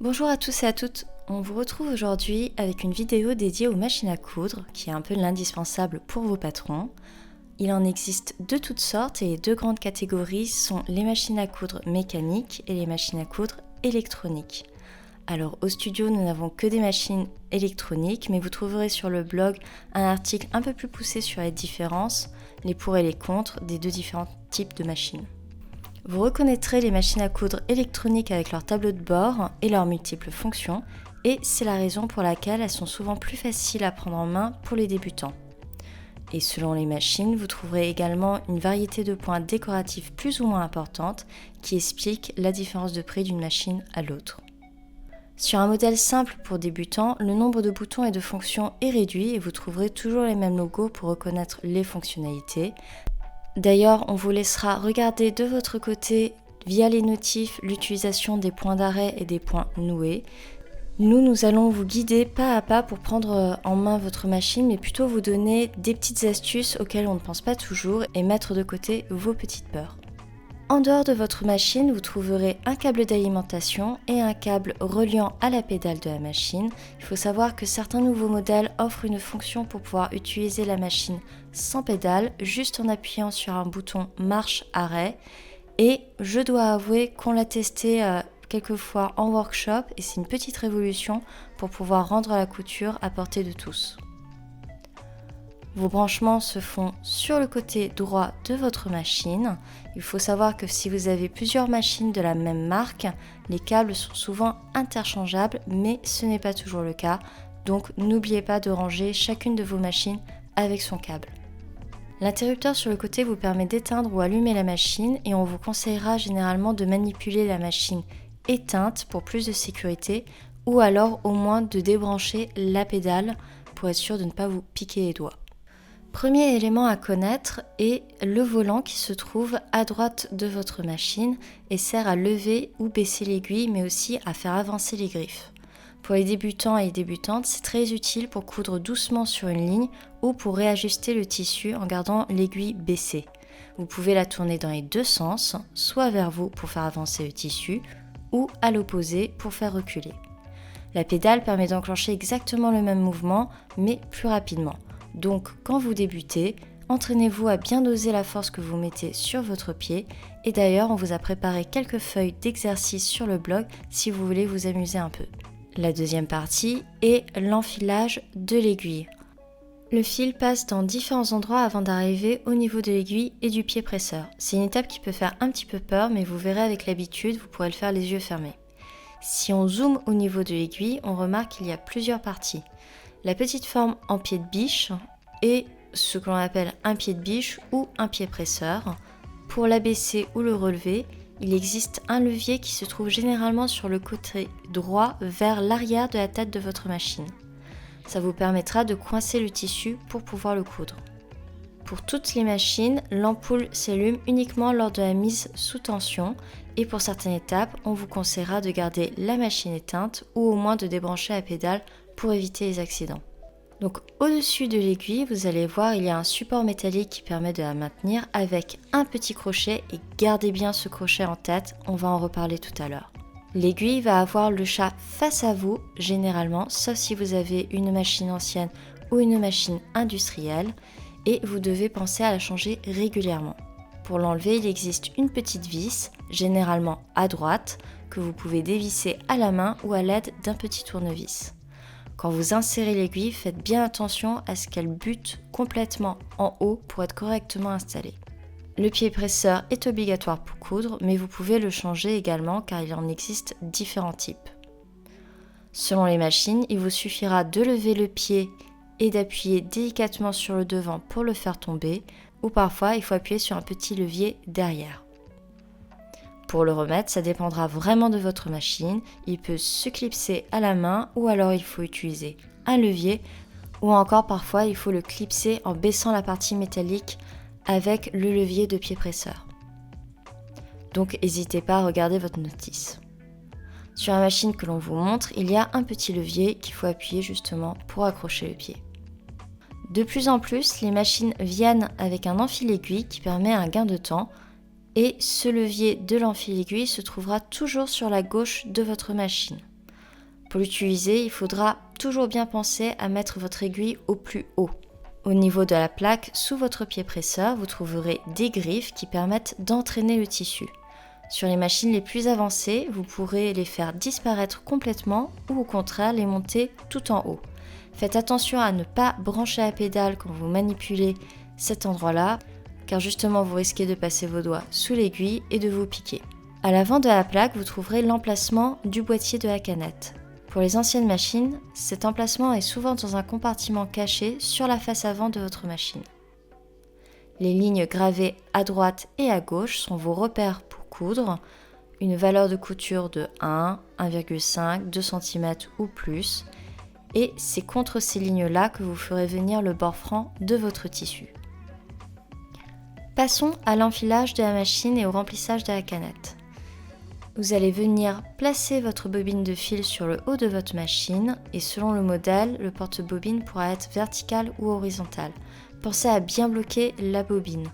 Bonjour à tous et à toutes, on vous retrouve aujourd'hui avec une vidéo dédiée aux machines à coudre, qui est un peu l'indispensable pour vos patrons. Il en existe de toutes sortes et les deux grandes catégories sont les machines à coudre mécaniques et les machines à coudre électroniques. Alors au studio, nous n'avons que des machines électroniques, mais vous trouverez sur le blog un article un peu plus poussé sur les différences, les pour et les contre des deux différents types de machines. Vous reconnaîtrez les machines à coudre électroniques avec leur tableau de bord et leurs multiples fonctions, et c'est la raison pour laquelle elles sont souvent plus faciles à prendre en main pour les débutants. Et selon les machines, vous trouverez également une variété de points décoratifs plus ou moins importante qui expliquent la différence de prix d'une machine à l'autre. Sur un modèle simple pour débutants, le nombre de boutons et de fonctions est réduit et vous trouverez toujours les mêmes logos pour reconnaître les fonctionnalités. D'ailleurs, on vous laissera regarder de votre côté, via les notifs, l'utilisation des points d'arrêt et des points noués. Nous allons vous guider pas à pas pour prendre en main votre machine, mais plutôt vous donner des petites astuces auxquelles on ne pense pas toujours et mettre de côté vos petites peurs. En dehors de votre machine, vous trouverez un câble d'alimentation et un câble reliant à la pédale de la machine. Il faut savoir que certains nouveaux modèles offrent une fonction pour pouvoir utiliser la machine sans pédale, juste en appuyant sur un bouton marche-arrêt. Et je dois avouer qu'on l'a testé quelques fois en workshop et c'est une petite révolution pour pouvoir rendre la couture à portée de tous. Vos branchements se font sur le côté droit de votre machine. Il faut savoir que si vous avez plusieurs machines de la même marque, les câbles sont souvent interchangeables, mais ce n'est pas toujours le cas. Donc n'oubliez pas de ranger chacune de vos machines avec son câble. L'interrupteur sur le côté vous permet d'éteindre ou allumer la machine et on vous conseillera généralement de manipuler la machine éteinte pour plus de sécurité ou alors au moins de débrancher la pédale pour être sûr de ne pas vous piquer les doigts. Premier élément à connaître est le volant qui se trouve à droite de votre machine et sert à lever ou baisser l'aiguille mais aussi à faire avancer les griffes. Pour les débutants et les débutantes, c'est très utile pour coudre doucement sur une ligne ou pour réajuster le tissu en gardant l'aiguille baissée. Vous pouvez la tourner dans les deux sens, soit vers vous pour faire avancer le tissu ou à l'opposé pour faire reculer. La pédale permet d'enclencher exactement le même mouvement mais plus rapidement. Donc quand vous débutez, entraînez-vous à bien doser la force que vous mettez sur votre pied et d'ailleurs on vous a préparé quelques feuilles d'exercice sur le blog si vous voulez vous amuser un peu. La deuxième partie est l'enfilage de l'aiguille. Le fil passe dans différents endroits avant d'arriver au niveau de l'aiguille et du pied presseur. C'est une étape qui peut faire un petit peu peur mais vous verrez avec l'habitude, vous pourrez le faire les yeux fermés. Si on zoome au niveau de l'aiguille, on remarque qu'il y a plusieurs parties. La petite forme en pied de biche est ce que l'on appelle un pied de biche ou un pied presseur. Pour l'abaisser ou le relever, il existe un levier qui se trouve généralement sur le côté droit vers l'arrière de la tête de votre machine. Ça vous permettra de coincer le tissu pour pouvoir le coudre. Pour toutes les machines, l'ampoule s'allume uniquement lors de la mise sous tension et pour certaines étapes, on vous conseillera de garder la machine éteinte ou au moins de débrancher la pédale pour éviter les accidents. Donc au-dessus de l'aiguille, vous allez voir, il y a un support métallique qui permet de la maintenir avec un petit crochet et gardez bien ce crochet en tête, on va en reparler tout à l'heure. L'aiguille va avoir le chat face à vous généralement, sauf si vous avez une machine ancienne ou une machine industrielle et vous devez penser à la changer régulièrement. Pour l'enlever, il existe une petite vis, généralement à droite, que vous pouvez dévisser à la main ou à l'aide d'un petit tournevis. Quand vous insérez l'aiguille, faites bien attention à ce qu'elle bute complètement en haut pour être correctement installée. Le pied presseur est obligatoire pour coudre, mais vous pouvez le changer également car il en existe différents types. Selon les machines, il vous suffira de lever le pied et d'appuyer délicatement sur le devant pour le faire tomber, ou parfois il faut appuyer sur un petit levier derrière. Pour le remettre, ça dépendra vraiment de votre machine. Il peut se clipser à la main ou alors il faut utiliser un levier ou encore parfois il faut le clipser en baissant la partie métallique avec le levier de pied presseur. Donc n'hésitez pas à regarder votre notice. Sur la machine que l'on vous montre, il y a un petit levier qu'il faut appuyer justement pour accrocher le pied. De plus en plus, les machines viennent avec un enfile-aiguille qui permet un gain de temps. Et ce levier de l'enfile-aiguille se trouvera toujours sur la gauche de votre machine. Pour l'utiliser, il faudra toujours bien penser à mettre votre aiguille au plus haut. Au niveau de la plaque, sous votre pied presseur, vous trouverez des griffes qui permettent d'entraîner le tissu. Sur les machines les plus avancées, vous pourrez les faire disparaître complètement ou au contraire les monter tout en haut. Faites attention à ne pas brancher la pédale quand vous manipulez cet endroit-là, car justement vous risquez de passer vos doigts sous l'aiguille et de vous piquer. À l'avant de la plaque, vous trouverez l'emplacement du boîtier de la canette. Pour les anciennes machines, cet emplacement est souvent dans un compartiment caché sur la face avant de votre machine. Les lignes gravées à droite et à gauche sont vos repères pour coudre, une valeur de couture de 1, 1,5, 2 cm ou plus, et c'est contre ces lignes-là que vous ferez venir le bord franc de votre tissu. Passons à l'enfilage de la machine et au remplissage de la canette. Vous allez venir placer votre bobine de fil sur le haut de votre machine et selon le modèle, le porte-bobine pourra être vertical ou horizontal. Pensez à bien bloquer la bobine.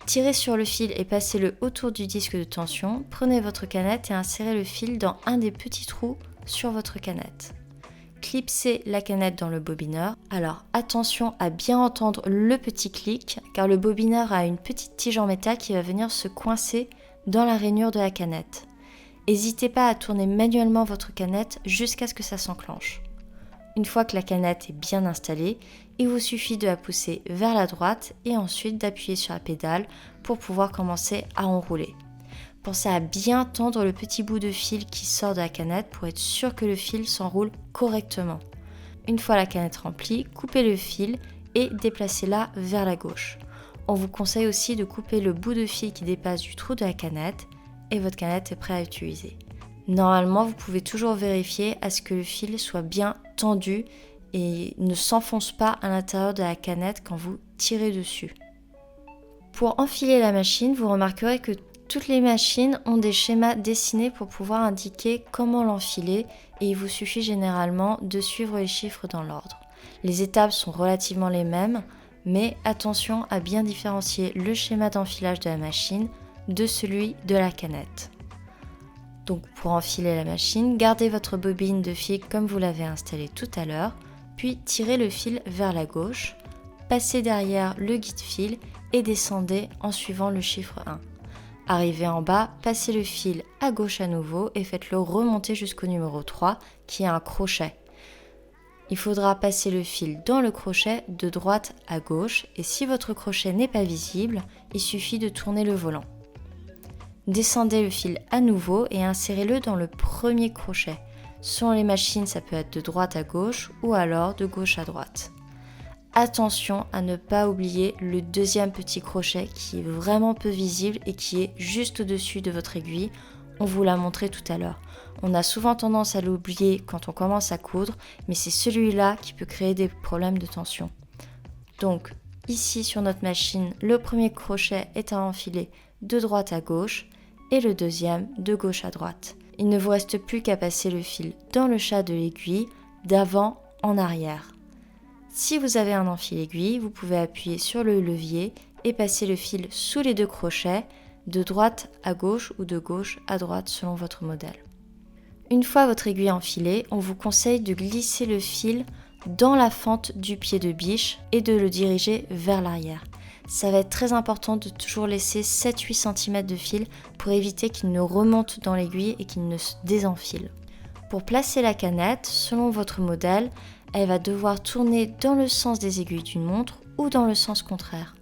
Tirez sur le fil et passez-le autour du disque de tension. Prenez votre canette et insérez le fil dans un des petits trous sur votre canette. Clipsez la canette dans le bobineur. Alors attention à bien entendre le petit clic car le bobineur a une petite tige en métal qui va venir se coincer dans la rainure de la canette. N'hésitez pas à tourner manuellement votre canette jusqu'à ce que ça s'enclenche. Une fois que la canette est bien installée, il vous suffit de la pousser vers la droite et ensuite d'appuyer sur la pédale pour pouvoir commencer à enrouler. Pensez à bien tendre le petit bout de fil qui sort de la canette pour être sûr que le fil s'enroule correctement. Une fois la canette remplie, coupez le fil et déplacez-la vers la gauche. On vous conseille aussi de couper le bout de fil qui dépasse du trou de la canette et votre canette est prête à utiliser. Normalement, vous pouvez toujours vérifier à ce que le fil soit bien tendu et ne s'enfonce pas à l'intérieur de la canette quand vous tirez dessus. Pour enfiler la machine, vous remarquerez que toutes les machines ont des schémas dessinés pour pouvoir indiquer comment l'enfiler et il vous suffit généralement de suivre les chiffres dans l'ordre. Les étapes sont relativement les mêmes, mais attention à bien différencier le schéma d'enfilage de la machine de celui de la canette. Donc pour enfiler la machine, gardez votre bobine de fil comme vous l'avez installée tout à l'heure, puis tirez le fil vers la gauche, passez derrière le guide-fil et descendez en suivant le chiffre 1. Arrivez en bas, passez le fil à gauche à nouveau et faites-le remonter jusqu'au numéro 3 qui est un crochet. Il faudra passer le fil dans le crochet de droite à gauche et si votre crochet n'est pas visible, il suffit de tourner le volant. Descendez le fil à nouveau et insérez-le dans le premier crochet. Selon les machines, ça peut être de droite à gauche ou alors de gauche à droite. Attention à ne pas oublier le deuxième petit crochet qui est vraiment peu visible et qui est juste au-dessus de votre aiguille. On vous l'a montré tout à l'heure. On a souvent tendance à l'oublier quand on commence à coudre, mais c'est celui-là qui peut créer des problèmes de tension. Donc, ici sur notre machine, le premier crochet est à enfiler de droite à gauche et le deuxième de gauche à droite. Il ne vous reste plus qu'à passer le fil dans le chat de l'aiguille d'avant en arrière. Si vous avez un enfil-aiguille, vous pouvez appuyer sur le levier et passer le fil sous les deux crochets de droite à gauche ou de gauche à droite selon votre modèle. Une fois votre aiguille enfilée, on vous conseille de glisser le fil dans la fente du pied de biche et de le diriger vers l'arrière. Ça va être très important de toujours laisser 7-8 cm de fil pour éviter qu'il ne remonte dans l'aiguille et qu'il ne se désenfile. Pour placer la canette, selon votre modèle, elle va devoir tourner dans le sens des aiguilles d'une montre ou dans le sens contraire.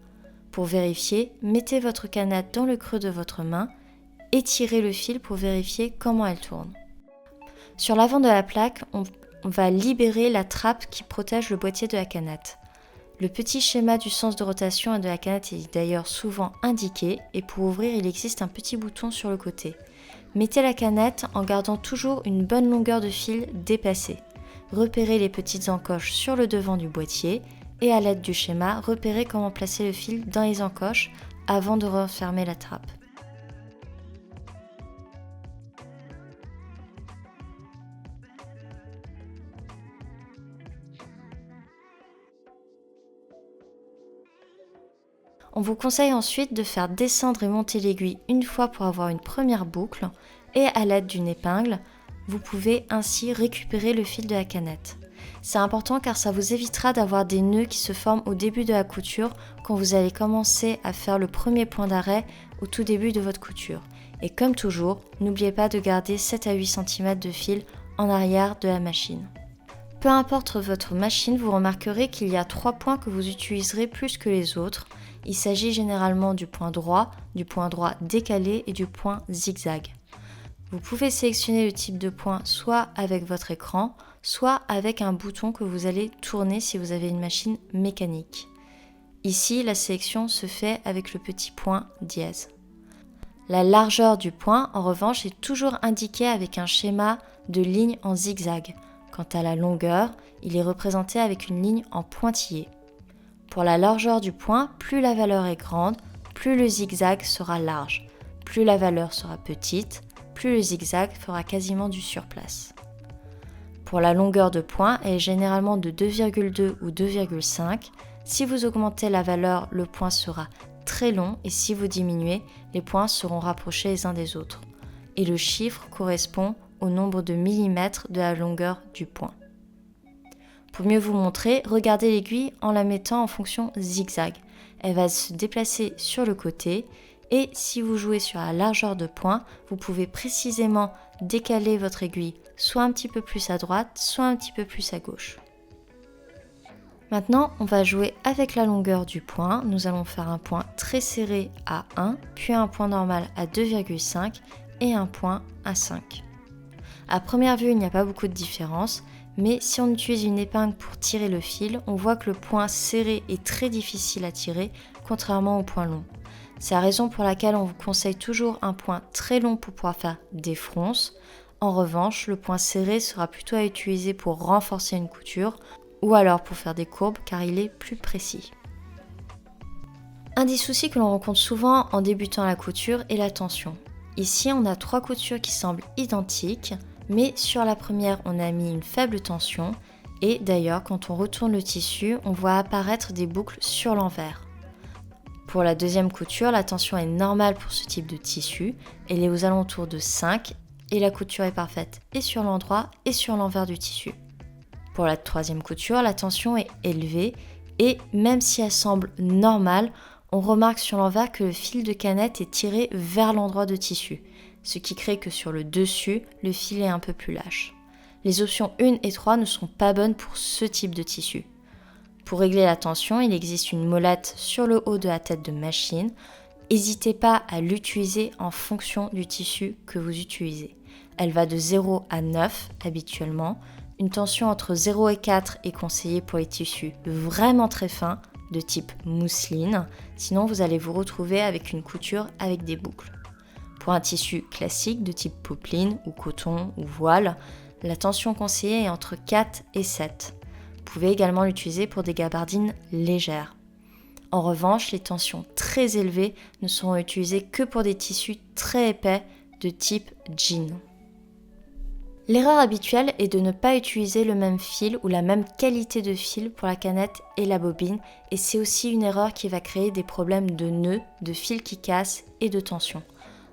Pour vérifier, mettez votre canette dans le creux de votre main et tirez le fil pour vérifier comment elle tourne. Sur l'avant de la plaque, on va libérer la trappe qui protège le boîtier de la canette. Le petit schéma du sens de rotation de la canette est d'ailleurs souvent indiqué et pour ouvrir, il existe un petit bouton sur le côté. Mettez la canette en gardant toujours une bonne longueur de fil dépassée. Repérez les petites encoches sur le devant du boîtier et à l'aide du schéma, repérez comment placer le fil dans les encoches avant de refermer la trappe. On vous conseille ensuite de faire descendre et monter l'aiguille une fois pour avoir une première boucle et à l'aide d'une épingle, Vous pouvez ainsi récupérer le fil de la canette. C'est important car ça vous évitera d'avoir des nœuds qui se forment au début de la couture quand vous allez commencer à faire le premier point d'arrêt au tout début de votre couture. Et comme toujours, n'oubliez pas de garder 7 à 8 cm de fil en arrière de la machine. Peu importe votre machine, vous remarquerez qu'il y a 3 points que vous utiliserez plus que les autres. Il s'agit généralement du point droit décalé et du point zigzag. Vous pouvez sélectionner le type de point soit avec votre écran, soit avec un bouton que vous allez tourner si vous avez une machine mécanique. Ici, la sélection se fait avec le petit point dièse. La largeur du point, en revanche, est toujours indiquée avec un schéma de ligne en zigzag. Quant à la longueur, il est représenté avec une ligne en pointillé. Pour la largeur du point, plus la valeur est grande, plus le zigzag sera large. Plus la valeur sera petite, plus le zigzag fera quasiment du surplace. Pour la longueur de point, elle est généralement de 2,2 ou 2,5. Si vous augmentez la valeur, le point sera très long et si vous diminuez, les points seront rapprochés les uns des autres. Et le chiffre correspond au nombre de millimètres de la longueur du point. Pour mieux vous montrer, regardez l'aiguille en la mettant en fonction zigzag. Elle va se déplacer sur le côté et si vous jouez sur la largeur de point, vous pouvez précisément décaler votre aiguille soit un petit peu plus à droite, soit un petit peu plus à gauche. Maintenant, on va jouer avec la longueur du point. Nous allons faire un point très serré à 1, puis un point normal à 2,5 et un point à 5. À première vue, il n'y a pas beaucoup de différence, mais si on utilise une épingle pour tirer le fil, on voit que le point serré est très difficile à tirer, contrairement au point long. C'est la raison pour laquelle on vous conseille toujours un point très long pour pouvoir faire des fronces. En revanche, le point serré sera plutôt à utiliser pour renforcer une couture ou alors pour faire des courbes car il est plus précis. Un des soucis que l'on rencontre souvent en débutant la couture est la tension. Ici, on a 3 coutures qui semblent identiques, mais sur la première, on a mis une faible tension et d'ailleurs, quand on retourne le tissu, on voit apparaître des boucles sur l'envers. Pour la deuxième couture, la tension est normale pour ce type de tissu, elle est aux alentours de 5 et la couture est parfaite et sur l'endroit et sur l'envers du tissu. Pour la troisième couture, la tension est élevée et même si elle semble normale, on remarque sur l'envers que le fil de canette est tiré vers l'endroit de tissu, ce qui crée que sur le dessus, le fil est un peu plus lâche. Les options 1 et 3 ne sont pas bonnes pour ce type de tissu. Pour régler la tension, il existe une molette sur le haut de la tête de machine. N'hésitez pas à l'utiliser en fonction du tissu que vous utilisez. Elle va de 0 à 9 habituellement. Une tension entre 0 et 4 est conseillée pour les tissus vraiment très fins, de type mousseline, sinon vous allez vous retrouver avec une couture avec des boucles. Pour un tissu classique de type popeline ou coton ou voile, la tension conseillée est entre 4 et 7. Vous pouvez également l'utiliser pour des gabardines légères. En revanche, les tensions très élevées ne seront utilisées que pour des tissus très épais de type jean. L'erreur habituelle est de ne pas utiliser le même fil ou la même qualité de fil pour la canette et la bobine et c'est aussi une erreur qui va créer des problèmes de nœuds, de fils qui cassent et de tension.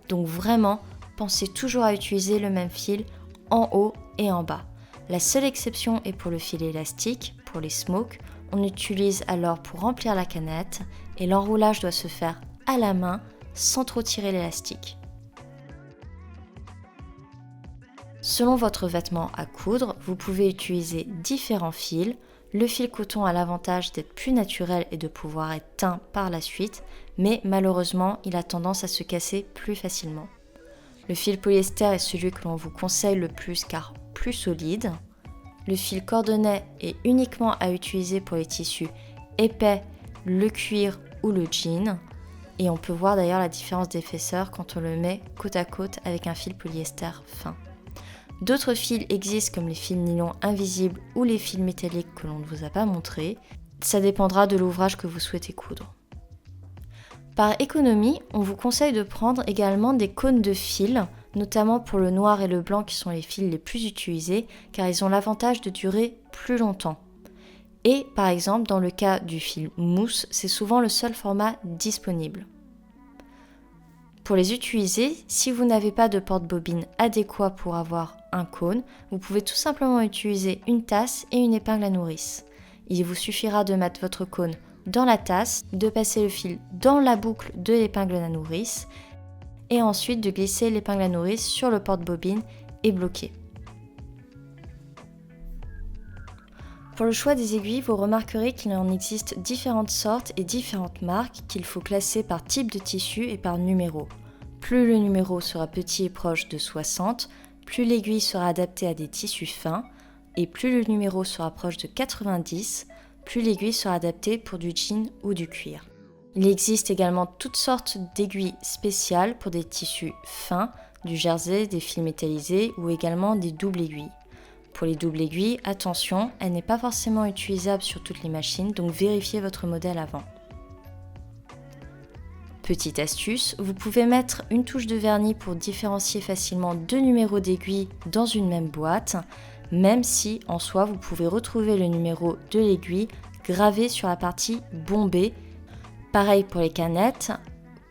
Donc vraiment, pensez toujours à utiliser le même fil en haut et en bas. La seule exception est pour le fil élastique, pour les smokes. On utilise alors pour remplir la canette et l'enroulage doit se faire à la main sans trop tirer l'élastique. Selon votre vêtement à coudre, vous pouvez utiliser différents fils. Le fil coton a l'avantage d'être plus naturel et de pouvoir être teint par la suite, mais malheureusement, il a tendance à se casser plus facilement. Le fil polyester est celui que l'on vous conseille le plus car plus solide. Le fil cordonnet est uniquement à utiliser pour les tissus épais, le cuir ou le jean. Et on peut voir d'ailleurs la différence d'épaisseur quand on le met côte à côte avec un fil polyester fin. D'autres fils existent comme les fils nylon invisibles ou les fils métalliques que l'on ne vous a pas montrés. Ça dépendra de l'ouvrage que vous souhaitez coudre. Par économie, on vous conseille de prendre également des cônes de fil, notamment pour le noir et le blanc qui sont les fils les plus utilisés car ils ont l'avantage de durer plus longtemps. Et par exemple, dans le cas du fil mousse, c'est souvent le seul format disponible. Pour les utiliser, si vous n'avez pas de porte-bobine adéquat pour avoir un cône, vous pouvez tout simplement utiliser une tasse et une épingle à nourrice. Il vous suffira de mettre votre cône dans la tasse, de passer le fil dans la boucle de l'épingle à nourrice et ensuite de glisser l'épingle à nourrice sur le porte-bobine et bloquer. Pour le choix des aiguilles, vous remarquerez qu'il en existe différentes sortes et différentes marques qu'il faut classer par type de tissu et par numéro. Plus le numéro sera petit et proche de 60, plus l'aiguille sera adaptée à des tissus fins, et plus le numéro sera proche de 90, plus l'aiguille sera adaptée pour du jean ou du cuir. Il existe également toutes sortes d'aiguilles spéciales pour des tissus fins, du jersey, des fils métallisés ou également des doubles aiguilles. Pour les doubles aiguilles, attention, elle n'est pas forcément utilisable sur toutes les machines, donc vérifiez votre modèle avant. Petite astuce, vous pouvez mettre une touche de vernis pour différencier facilement deux numéros d'aiguille dans une même boîte, même si en soi vous pouvez retrouver le numéro de l'aiguille gravé sur la partie bombée. Pareil pour les canettes,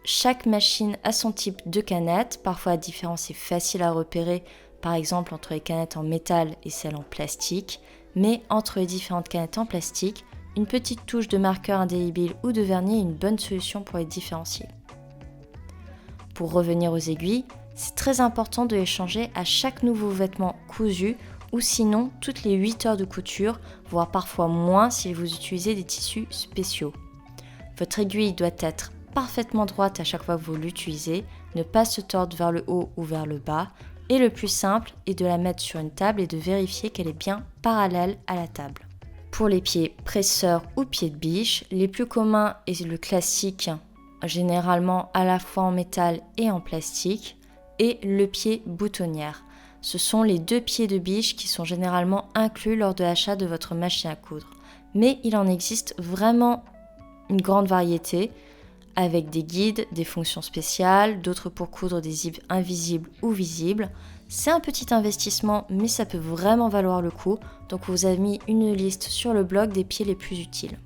chaque machine a son type de canette, parfois la différence est facile à repérer, par exemple entre les canettes en métal et celles en plastique, mais entre les différentes canettes en plastique, une petite touche de marqueur indélébile ou de vernis est une bonne solution pour les différencier. Pour revenir aux aiguilles, c'est très important de les changer à chaque nouveau vêtement cousu ou sinon toutes les 8 heures de couture, voire parfois moins si vous utilisez des tissus spéciaux. Votre aiguille doit être parfaitement droite à chaque fois que vous l'utilisez, ne pas se tordre vers le haut ou vers le bas, et le plus simple est de la mettre sur une table et de vérifier qu'elle est bien parallèle à la table. Pour les pieds presseurs ou pieds de biche, les plus communs est le classique, généralement à la fois en métal et en plastique, et le pied boutonnière. Ce sont les deux pieds de biche qui sont généralement inclus lors de l'achat de votre machine à coudre. Mais il en existe vraiment une grande variété, avec des guides, des fonctions spéciales, d'autres pour coudre des zipes invisibles ou visibles. C'est un petit investissement, mais ça peut vraiment valoir le coup, donc on vous a mis une liste sur le blog des pieds les plus utiles.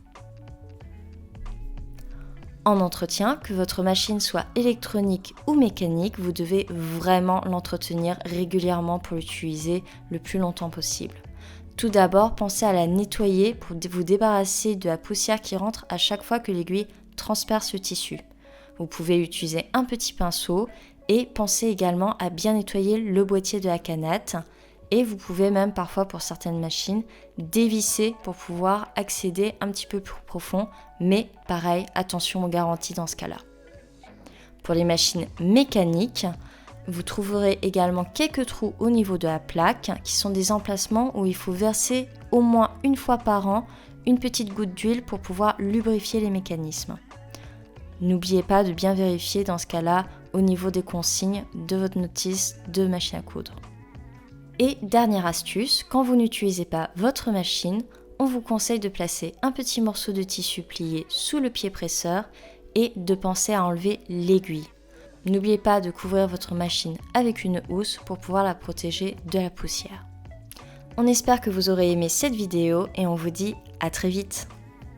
En entretien, que votre machine soit électronique ou mécanique, vous devez vraiment l'entretenir régulièrement pour l'utiliser le plus longtemps possible. Tout d'abord, pensez à la nettoyer pour vous débarrasser de la poussière qui rentre à chaque fois que l'aiguille transperce le tissu. Vous pouvez utiliser un petit pinceau et pensez également à bien nettoyer le boîtier de la canette. Et vous pouvez même parfois pour certaines machines dévisser pour pouvoir accéder un petit peu plus profond, mais pareil, attention aux garanties dans ce cas-là. Pour les machines mécaniques, vous trouverez également quelques trous au niveau de la plaque qui sont des emplacements où il faut verser au moins une fois par an une petite goutte d'huile pour pouvoir lubrifier les mécanismes. N'oubliez pas de bien vérifier dans ce cas-là au niveau des consignes de votre notice de machine à coudre. Et dernière astuce, quand vous n'utilisez pas votre machine, on vous conseille de placer un petit morceau de tissu plié sous le pied presseur et de penser à enlever l'aiguille. N'oubliez pas de couvrir votre machine avec une housse pour pouvoir la protéger de la poussière. On espère que vous aurez aimé cette vidéo et on vous dit à très vite.